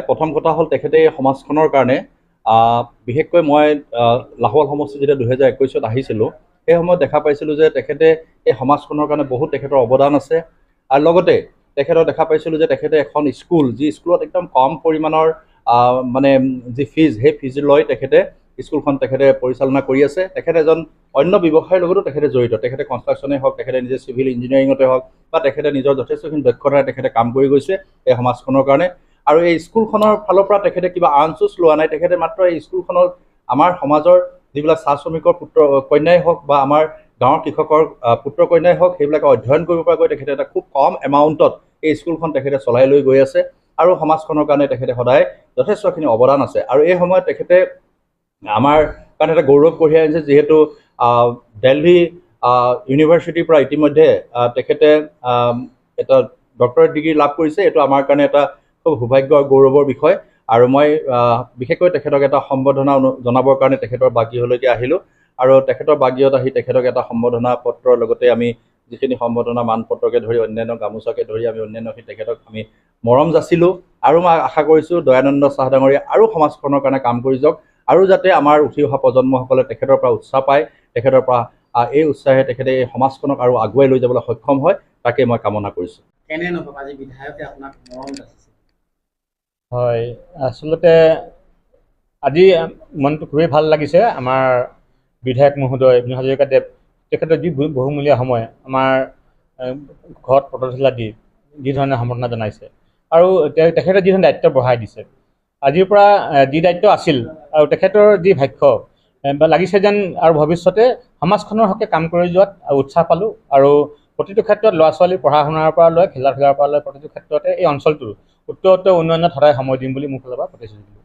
প্ৰথম কথা হ'ল তেখেতে সমাজখনৰ কাৰণে বিশেষকৈ মই লাহোৱাল সমষ্টি যেতিয়া 2021 আহিছিলোঁ সেই সময়ত দেখা পাইছিলোঁ যে তেখেতে এই সমাজখনৰ কাৰণে বহুত তেখেতৰ অৱদান আছে আৰু লগতে তেখেতক দেখা পাইছিলোঁ যে তেখেতে এখন স্কুল যি স্কুলত একদম কম পৰিমাণৰ মানে যি ফিজ সেই ফিজ লৈ তেখেতে স্কুলখন তেখেতে পৰিচালনা কৰি আছে। তেখেতে এজন অন্য ব্যৱসায়ৰ লগতো তেখেতে জড়িত। তেখেতে কনষ্ট্ৰাকশ্যনেই হওক, তেখেতে নিজে চিভিল ইঞ্জিনিয়াৰিঙতে হওক বা তেখেতে নিজৰ যথেষ্টখিনি দক্ষতাৰে তেখেতে কাম কৰি গৈছে এই সমাজখনৰ কাৰণে। আৰু এই স্কুলখনৰ ফালৰ পৰা তেখেতে কিবা আনচোচ লোৱা নাই। তেখেতে মাত্ৰ এই স্কুলখনত আমাৰ সমাজৰ যিবিলাক চাহ শ্ৰমিকৰ পুত্ৰ কন্যাই হওক বা আমাৰ গাঁৱৰ কৃষকৰ পুত্ৰ কন্যাই হওক সেইবিলাকে অধ্যয়ন কৰিব পৰাকৈ তেখেতে এটা খুব কম এমাউণ্টত এই স্কুলখন তেখেতে চলাই লৈ গৈ আছে আৰু সমাজখনৰ কাৰণে তেখেতে সদায় যথেষ্টখিনি অৱদান আছে। আৰু এই সময়ত তেখেতে আমাৰ কাৰণে এটা গৌৰৱ কঢ়িয়াই আনিছে, যিহেতু দিল্লী ইউনিভাৰ্চিটিৰ পৰা ইতিমধ্যে তেখেতে এটা ডক্টৰেট ডিগ্ৰী লাভ কৰিছে। এইটো আমাৰ কাৰণে এটা খুব সৌভাগ্য আৰু গৌৰৱৰ বিষয়। আৰু মই বিশেষকৈ তেখেতক এটা সম্বৰ্ধনা জনাবৰ কাৰণে তেখেতৰ বাগিহলৈকে আহিলোঁ আৰু তেখেতৰ বাগিহত আহি তেখেতক এটা সম্বৰ্ধনা পত্ৰৰ লগতে আমি যিখিনি সম্বৰ্ধনা মানপত্ৰকে ধৰি অন্যান্য গামোচাকে ধৰি আমি অন্যান্যখিনি তেখেতক আমি মৰম যাচিলোঁ। আৰু মই আশা কৰিছোঁ দয়ানন্দ চাহ ডাঙৰীয়া আৰু সমাজখনৰ কাৰণে কাম কৰি যাওক আৰু যাতে আমাৰ উঠি অহা প্ৰজন্মসকলে তেখেতৰ পৰা উৎসাহ পায়, তেখেতৰ পৰা এই উৎসাহে তেখেতে এই সমাজখনক আৰু আগুৱাই লৈ যাবলৈ সক্ষম হয়, তাকে মই কামনা কৰিছোঁ। কেনে অনুভৱ আজি বিধায়কে আপোনাক মৰম যাচিছে? হয়, আচলতে আজি মনটো খুবেই ভাল লাগিছে। আমাৰ বিধায়ক মহোদয় বিনোদ হাজৰিকাদেৱ তেখেতৰ যি বহুমূলীয়া সময় আমাৰ ঘৰত পদধূলা দি যি ধৰণে সম্বৰ্ধনা জনাইছে আৰু তেখেতে যিধৰণে দায়িত্ব বঢ়াই দিছে, আজিৰ পৰা যি দায়িত্ব আছিল আৰু তেখেতৰ যি ভাষ্য লাগিছে যেন আৰু ভৱিষ্যতে সমাজখনৰ হকে কাম কৰি যোৱাত উৎসাহ পালোঁ। আৰু প্ৰতিটো ক্ষেত্ৰত ল'ৰা ছোৱালী পঢ়া শুনাৰ পৰা লৈ খেলা ধূলাৰ পৰা লৈ প্ৰতিটো ক্ষেত্ৰতে এই অঞ্চলটোৰ উত্তৰোত্তৰ উন্নয়নত সদায় সময় দিম বুলি মোৰ ফালৰ পৰা প্ৰতিশ্ৰুতি দিলোঁ।